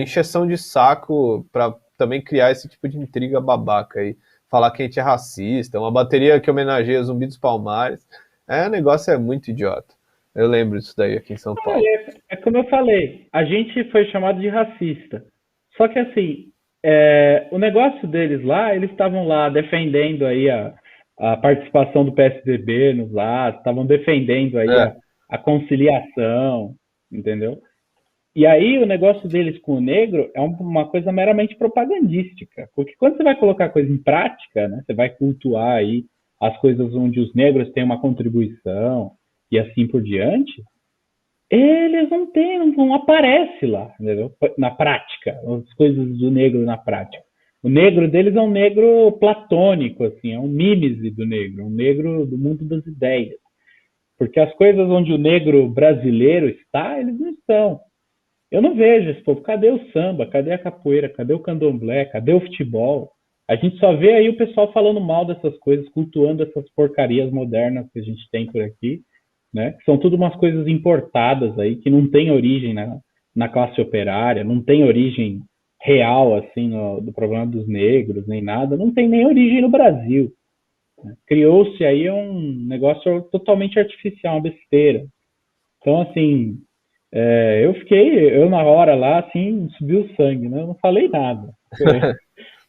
encheção de saco para também criar esse tipo de intriga babaca aí. Falar que a gente é racista, uma bateria que homenageia Zumbi dos Palmares. O negócio é muito idiota. Eu lembro disso daí aqui em São Paulo. É como eu falei, a gente foi chamado de racista. Só que assim, o negócio deles lá, eles estavam lá defendendo aí a participação do PSDB nos atos, estavam defendendo aí a conciliação, entendeu? E aí o negócio deles com o negro é uma coisa meramente propagandística. Porque quando você vai colocar a coisa em prática, né, você vai cultuar aí as coisas onde os negros têm uma contribuição e assim por diante, eles não aparecem lá, entendeu? Na prática, as coisas do negro na prática. O negro deles é um negro platônico, assim, é um mímese do negro, um negro do mundo das ideias. Porque as coisas onde o negro brasileiro está, eles não estão. Eu não vejo esse povo. Cadê o samba? Cadê a capoeira? Cadê o candomblé? Cadê o futebol? A gente só vê aí o pessoal falando mal dessas coisas, cultuando essas porcarias modernas que a gente tem por aqui, né? São tudo umas coisas importadas aí, que não tem origem na classe operária, não tem origem real, assim, do problema dos negros, nem nada. Não tem nem origem no Brasil. Né? Criou-se aí um negócio totalmente artificial, uma besteira. Então, assim, eu na hora lá, assim, subiu o sangue, né? Eu não falei nada.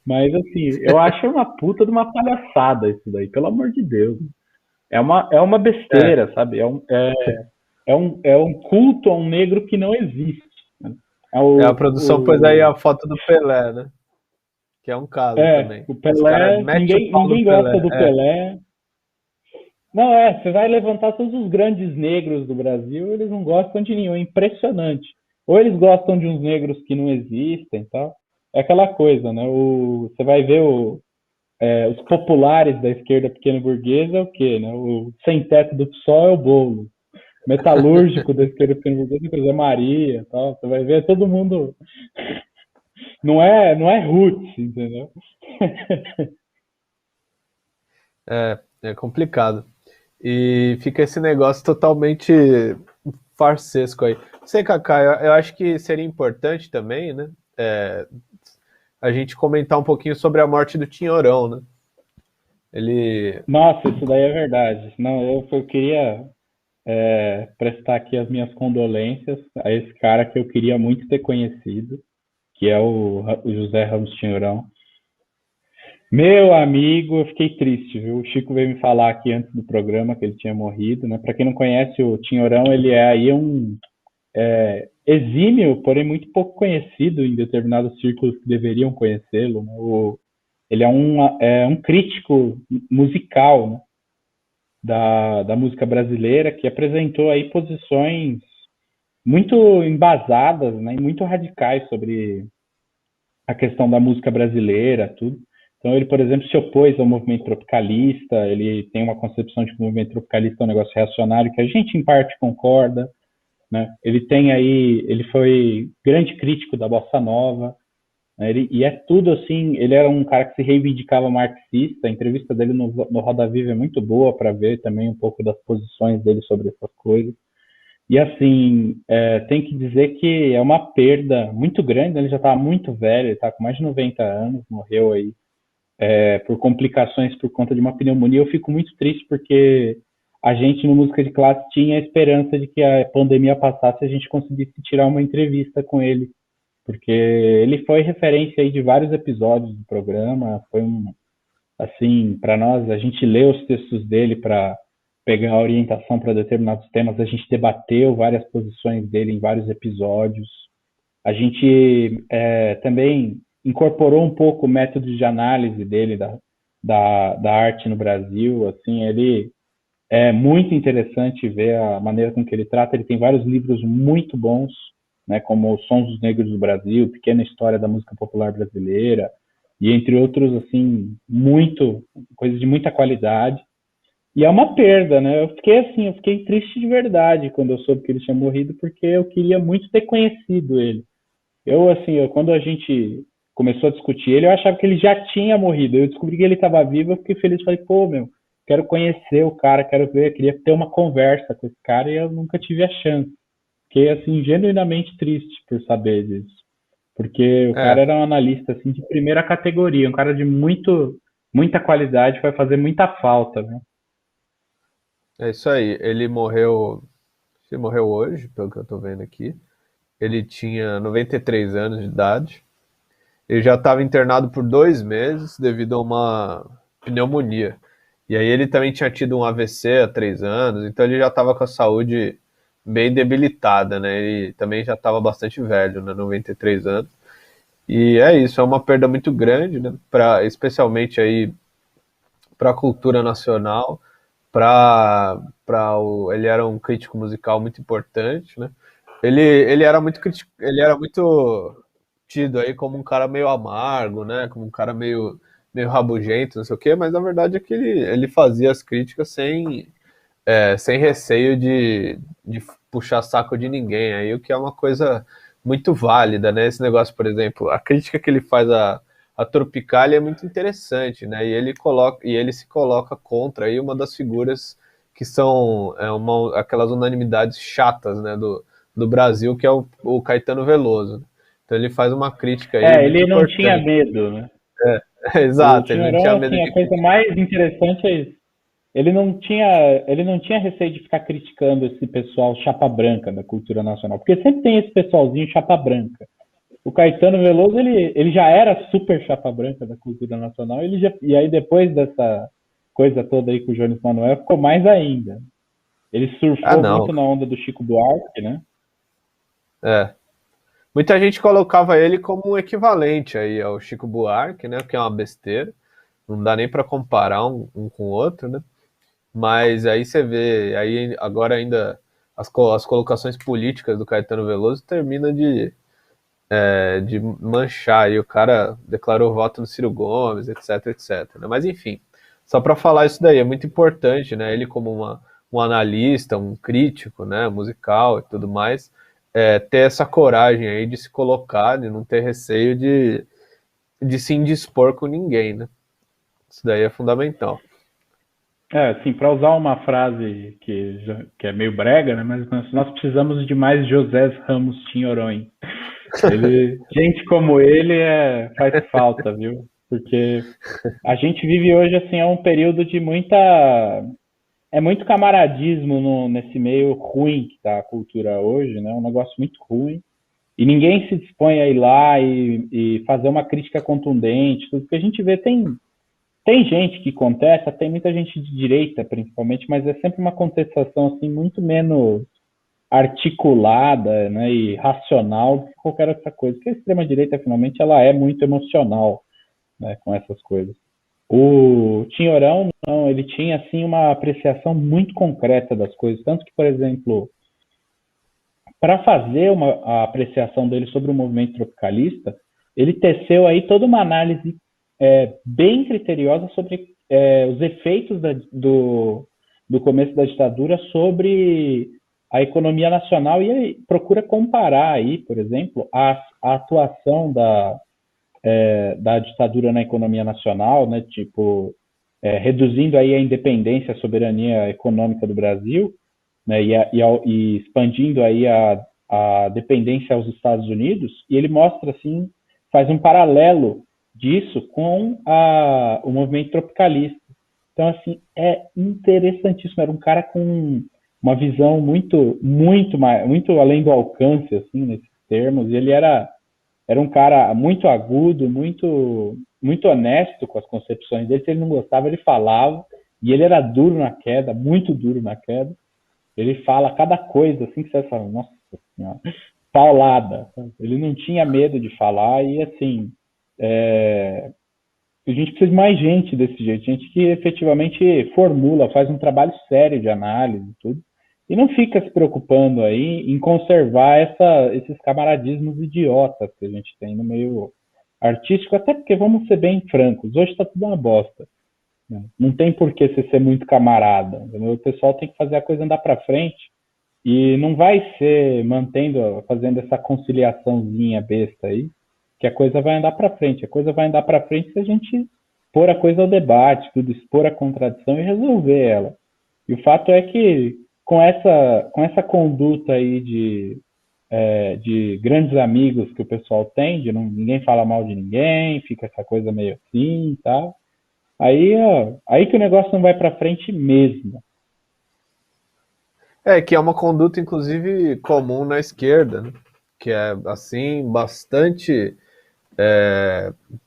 Mas, assim, eu acho uma puta de uma palhaçada isso daí, pelo amor de Deus. É uma besteira, sabe? É um culto a um negro que não existe. Né? A produção pôs aí a foto do Pelé, né? Que é um caso também. O Pelé, ninguém gosta do Pelé. Não, você vai levantar todos os grandes negros do Brasil, eles não gostam de nenhum, é impressionante. Ou eles gostam de uns negros que não existem e tal. É aquela coisa, né? Você vai ver os populares da esquerda pequena burguesa é o quê, né? O sem teto do PSOL é o Boulos. metalúrgico da esquerda pernambucana, José Maria e tal. Você vai ver todo mundo. Não é roots, entendeu? É complicado. E fica esse negócio totalmente farsesco aí. Sei, Kaká, eu acho que seria importante também, né? é, a gente comentar um pouquinho sobre a morte do Tinhorão, né? Ele. Nossa, isso daí é verdade. Não, eu queria prestar aqui as minhas condolências a esse cara que eu queria muito ter conhecido, que é o José Ramos Tinhorão. Meu amigo, eu fiquei triste, viu? O Chico veio me falar aqui antes do programa que ele tinha morrido, né? Para quem não conhece o Tinhorão, ele é aí um exímio, porém muito pouco conhecido em determinados círculos que deveriam conhecê-lo. Né? Ele é um crítico musical, né? da música brasileira que apresentou aí posições muito embasadas, né? E muito radicais sobre a questão da música brasileira, tudo. Então ele, por exemplo, se opôs ao movimento tropicalista, ele tem uma concepção de que o movimento tropicalista é um negócio reacionário que a gente em parte concorda, né? Ele foi grande crítico da bossa nova, né? E é tudo assim, ele era um cara que se reivindicava marxista, a entrevista dele no Roda Viva é muito boa para ver também um pouco das posições dele sobre essas coisas. E assim, tem que dizer que é uma perda muito grande, né? Ele já estava muito velho, ele está com mais de 90 anos, morreu aí por complicações por conta de uma pneumonia. Eu fico muito triste porque a gente no Música de Classe tinha a esperança de que a pandemia passasse e a gente conseguisse tirar uma entrevista com ele, porque ele foi referência aí de vários episódios do programa, foi assim, para nós, a gente leu os textos dele para pegar a orientação para determinados temas, a gente debateu várias posições dele em vários episódios, a gente também incorporou um pouco o método de análise dele da arte no Brasil, assim, ele é muito interessante ver a maneira com que ele trata, ele tem vários livros muito bons, né, como Os Sons dos Negros do Brasil, Pequena História da Música Popular Brasileira, e entre outros, assim, coisas de muita qualidade. E é uma perda, né? Eu fiquei triste de verdade quando eu soube que ele tinha morrido, porque eu queria muito ter conhecido ele. Quando a gente começou a discutir ele, eu achava que ele já tinha morrido. Eu descobri que ele estava vivo, eu fiquei feliz. Falei, pô, meu, quero conhecer o cara, quero ver, queria ter uma conversa com esse cara e eu nunca tive a chance. Fiquei, assim, genuinamente triste por saber disso. Porque o cara É, era um analista, assim, de primeira categoria, um cara de muita qualidade, vai fazer muita falta, né? é isso aí. Ele morreu. Ele morreu hoje, pelo que eu tô vendo aqui. Ele tinha 93 anos de idade. Ele já estava internado por 2 meses devido a uma pneumonia. E aí ele também tinha tido um AVC há 3 anos, então ele já estava com a saúde bem debilitada, né? Ele também já estava bastante velho, né? 93 anos. E é isso, é uma perda muito grande, né? Especialmente aí para a cultura nacional, ele era um crítico musical muito importante, né? Ele era muito ele era muito tido aí como um cara meio amargo, né? Como um cara meio rabugento, não sei o quê, mas na verdade é que ele fazia as críticas sem receio de puxar saco de ninguém, aí o que é uma coisa muito válida, né? Esse negócio, por exemplo, a crítica que ele faz a Tropicália é muito interessante, né? E ele se coloca contra aí uma das figuras que são aquelas unanimidades chatas, né, do Brasil, que é o Caetano Veloso. Então ele faz uma crítica aí muito Ele não tinha importante. medo, né? O Exato, ele não tinha Tinhorão, medo assim, a de coisa criticar. mais interessante é isso. Ele não tinha receio de ficar criticando esse pessoal chapa branca da cultura nacional, porque sempre tem esse pessoalzinho chapa branca. O Caetano Veloso, ele já era super chapa branca da cultura nacional, e aí depois dessa coisa toda aí com o Jones Manuel, ficou mais ainda. Ele Ah, surfou não. muito na onda do Chico Buarque, né? É. Muita gente colocava ele como um equivalente aí ao Chico Buarque, né? Que é uma besteira. Não dá nem para comparar um com o outro, né? Mas aí você vê, aí agora ainda as colocações políticas do Caetano Veloso terminam de manchar. E o cara declarou voto no Ciro Gomes, etc, etc. Né? Mas enfim, só para falar isso daí, é muito importante, né? Ele como um analista, um crítico, né, musical e tudo mais, ter essa coragem aí de se colocar, de não ter receio de se indispor com ninguém, né? Isso daí é fundamental. Assim, para usar uma frase que é meio brega, né? Mas nós precisamos de mais José Ramos Tinhorões. Gente como ele faz falta, viu? Porque a gente vive hoje assim é um período de muito camaradismo nesse meio ruim que tá a cultura hoje, né? Um negócio muito ruim. E ninguém se dispõe a ir lá e fazer uma crítica contundente. Tudo que a gente vê tem gente que contesta, tem muita gente de direita, principalmente, mas é sempre uma contestação assim muito menos articulada, né, e racional do que qualquer outra coisa. Porque a extrema direita, finalmente, ela é muito emocional, né, com essas coisas. O Tinhorão, não, ele tinha assim uma apreciação muito concreta das coisas, tanto que, por exemplo, para fazer a apreciação dele sobre o movimento tropicalista, ele teceu aí toda uma análise bem criteriosa sobre os efeitos do começo da ditadura sobre a economia nacional e ele procura comparar aí, por exemplo, a atuação da ditadura na economia nacional, né, tipo, reduzindo aí a independência, a soberania econômica do Brasil, né, e expandindo aí a dependência aos Estados Unidos, e ele mostra, assim, faz um paralelo disso com o movimento tropicalista. Então, assim, é interessantíssimo. Era um cara com uma visão muito além do alcance, assim, nesses termos, e ele era um cara muito agudo, muito honesto com as concepções dele. Se ele não gostava, ele falava, e ele era duro na queda, muito duro na queda. Ele fala cada coisa assim que você fala, nossa senhora, paulada. Ele não tinha medo de falar e assim, a gente precisa de mais gente desse jeito, gente que efetivamente formula, faz um trabalho sério de análise e tudo, e não fica se preocupando aí em conservar esses camaradismos idiotas que a gente tem no meio artístico, até porque, vamos ser bem francos, hoje está tudo uma bosta. Não tem por que você ser muito camarada. Entendeu? O pessoal tem que fazer a coisa andar para frente e não vai ser fazendo essa conciliaçãozinha besta aí, que a coisa vai andar para frente. A coisa vai andar para frente se a gente pôr a coisa ao debate, tudo expor a contradição e resolver ela. E o fato é que com essa conduta aí de grandes amigos que o pessoal tem, de ninguém fala mal de ninguém, fica essa coisa meio assim e tal. Aí que o negócio não vai para frente mesmo. Que é uma conduta, inclusive, comum na esquerda, né? Que é, assim, bastante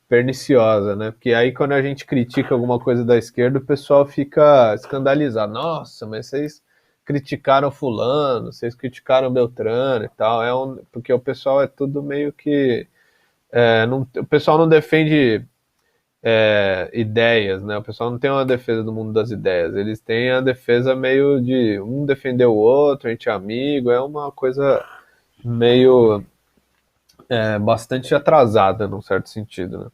perniciosa, né? Porque aí quando a gente critica alguma coisa da esquerda, o pessoal fica escandalizado. Nossa, mas vocês criticaram fulano, vocês criticaram Beltrano e tal. Porque o pessoal é tudo meio que... o pessoal não defende ideias, né? O pessoal não tem uma defesa do mundo das ideias. Eles têm a defesa meio de um defender o outro, a gente é amigo. É uma coisa meio bastante atrasada, num certo sentido,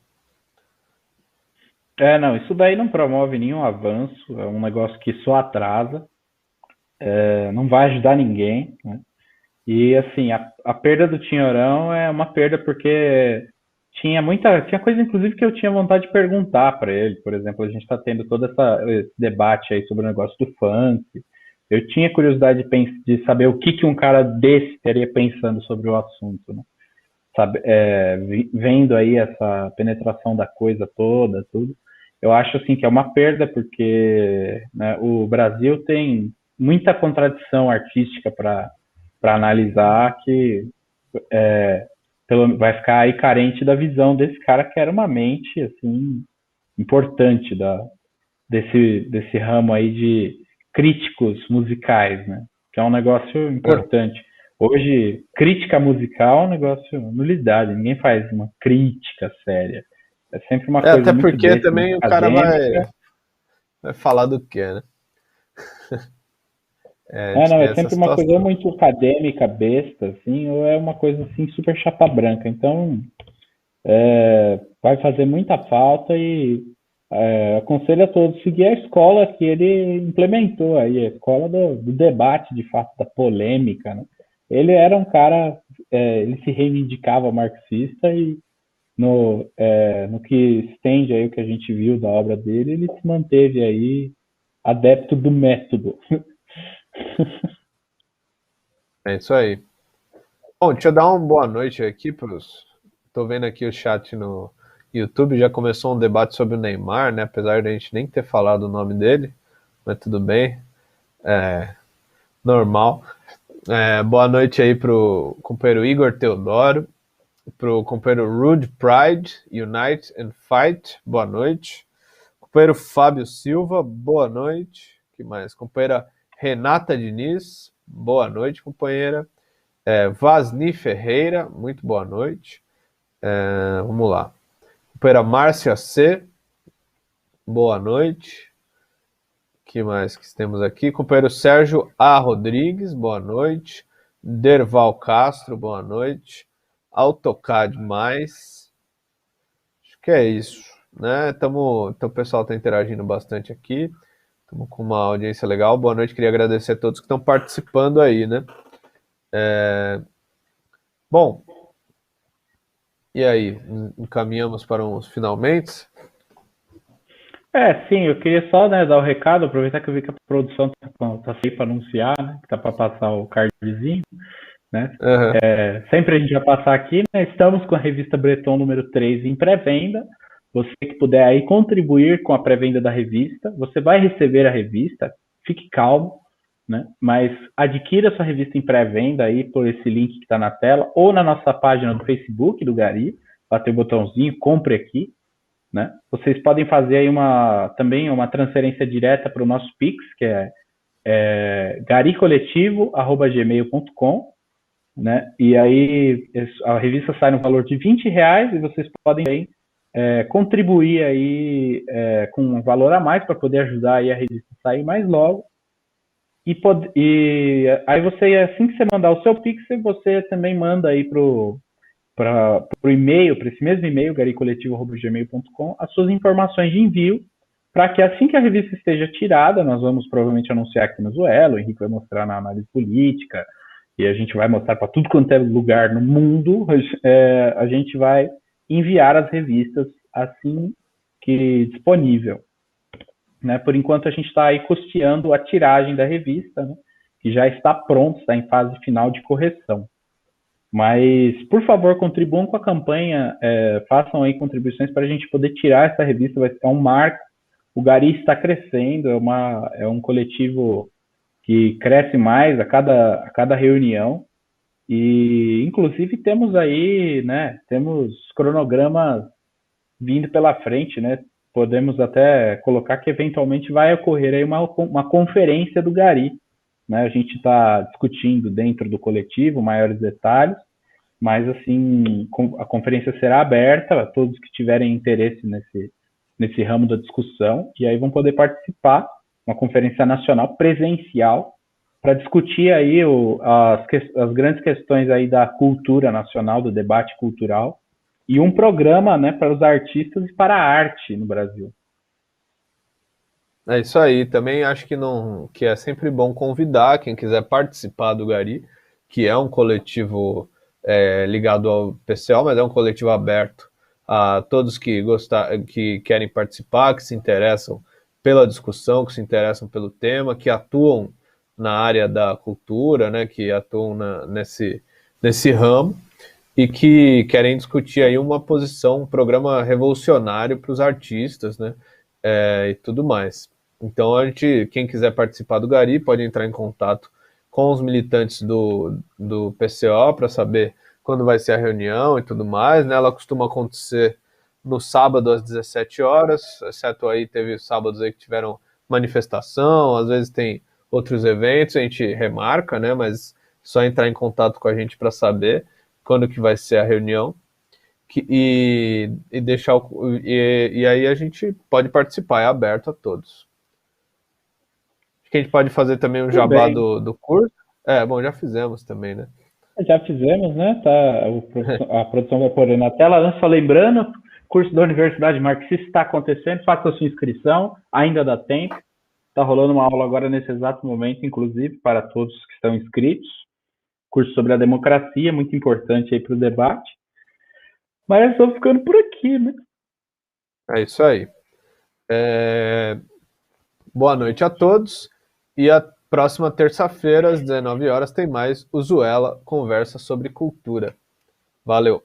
né? Não, isso daí não promove nenhum avanço, é um negócio que só atrasa, não vai ajudar ninguém, né? E assim, a perda do Tinhorão é uma perda porque tinha coisa inclusive que eu tinha vontade de perguntar para ele. Por exemplo, a gente está tendo todo esse debate aí sobre o negócio do funk. Eu tinha curiosidade de saber o que um cara desse estaria pensando sobre o assunto, né? Sabe, vendo aí essa penetração da coisa toda, tudo. Eu acho assim que é uma perda porque, né, o Brasil tem muita contradição artística para analisar que vai ficar aí carente da visão desse cara que era uma mente assim importante desse ramo aí de críticos musicais, né? Que é um negócio importante. Hoje, crítica musical é um negócio nulidade, ninguém faz uma crítica séria. É sempre uma coisa Até muito porque besta, muito também o cara acadêmica. vai falar do quê, né? A gente Não, tem é essa sempre uma coisa situação. muito acadêmica, besta, assim, ou é uma coisa assim super chapa branca. Então, vai fazer muita falta e aconselho a todos seguir a escola que ele implementou aí, a escola do debate, de fato, da polêmica, né? Ele era um cara, ele se reivindicava marxista e no que estende aí o que a gente viu da obra dele, ele se manteve aí adepto do método. É isso aí. Bom, deixa eu dar uma boa noite aqui pros. Tô vendo aqui o chat no YouTube, já começou um debate sobre o Neymar, né? Apesar de a gente nem ter falado o nome dele, mas tudo bem, normal. Boa noite aí pro companheiro Igor Teodoro, pro companheiro Rude Pride, Unite and Fight, boa noite. Companheiro Fábio Silva, boa noite. Que mais? Companheira Renata Diniz, boa noite, companheira. Vasni Ferreira, muito boa noite. Vamos lá. Companheira Márcia C, boa noite. Que mais que temos aqui? Companheiro Sérgio A. Rodrigues, boa noite. Derval Castro, boa noite. AutoCAD mais. Acho que é isso, né? Então o pessoal está interagindo bastante aqui. Estamos com uma audiência legal. Boa noite, queria agradecer a todos que estão participando aí, né? Bom, e aí? Encaminhamos para uns finalmente? Sim, eu queria só, né, dar o recado, aproveitar que eu vi que a produção tá aí para anunciar, né, que tá para passar o cardzinho, né? Uhum. Sempre a gente vai passar aqui, né? Estamos com a revista Breton número 3 em pré-venda. Você que puder aí contribuir com a pré-venda da revista, você vai receber a revista, fique calmo, né? Mas adquira sua revista em pré-venda aí por esse link que está na tela, ou na nossa página do Facebook do Gari, lá tem o botãozinho, compre aqui, né? Vocês podem fazer aí também uma transferência direta para o nosso Pix, que é garicoletivo@gmail.com, né? E aí a revista sai no valor de R$ 20 e vocês podem aí, contribuir aí com um valor a mais para poder ajudar aí a revista a sair mais logo. E aí você, assim que você mandar o seu Pix, você também manda aí para o e-mail, para esse mesmo e-mail, garicoletivo@gmail.com, as suas informações de envio, para que assim que a revista esteja tirada, nós vamos provavelmente anunciar aqui no Zuelo, o Henrique vai mostrar na análise política, e a gente vai mostrar para tudo quanto é lugar no mundo, a gente vai enviar as revistas assim que disponível. Né? Por enquanto a gente está aí custeando a tiragem da revista, né? Que já está pronta, está em fase final de correção. Mas, por favor, contribuam com a campanha, façam aí contribuições para a gente poder tirar essa revista, é um marco. O Gari está crescendo, é um coletivo que cresce mais a cada reunião. E, inclusive, temos aí, né, temos cronogramas vindo pela frente, né? Podemos até colocar que eventualmente vai ocorrer aí uma conferência do Gari, né? A gente está discutindo dentro do coletivo maiores detalhes, mas assim a conferência será aberta a todos que tiverem interesse nesse ramo da discussão e aí vão poder participar, uma conferência nacional presencial para discutir aí as grandes questões aí da cultura nacional, do debate cultural e um programa, né, para os artistas e para a arte no Brasil. É isso aí. Também acho que é sempre bom convidar quem quiser participar do Gari, que é um coletivo ligado ao PCO, mas é um coletivo aberto a todos que querem participar, que se interessam pela discussão, que se interessam pelo tema, que atuam na área da cultura, né, que atuam nesse ramo e que querem discutir aí uma posição, um programa revolucionário para os artistas, né, e tudo mais. Então, quem quiser participar do Gari pode entrar em contato com os militantes do PCO para saber quando vai ser a reunião e tudo mais, né? Ela costuma acontecer no sábado às 17 horas, exceto aí teve sábados aí que tiveram manifestação, às vezes tem outros eventos, a gente remarca, né? Mas só entrar em contato com a gente para saber quando que vai ser a reunião e deixar e aí a gente pode participar, é aberto a todos. Acho que a gente pode fazer também um jabá do curso. Bom, já fizemos também, né? Já fizemos, né? Tá, a produção vai pôr na tela. Só lembrando Curso da Universidade Marxista está acontecendo, faça a sua inscrição, ainda dá tempo. Está rolando uma aula agora nesse exato momento, inclusive, para todos que estão inscritos. Curso sobre a democracia, muito importante aí para o debate. Mas eu estou ficando por aqui, né? É isso aí. Boa noite a todos e a próxima terça-feira, às 19 horas, tem mais o Zuela Conversa sobre Cultura. Valeu!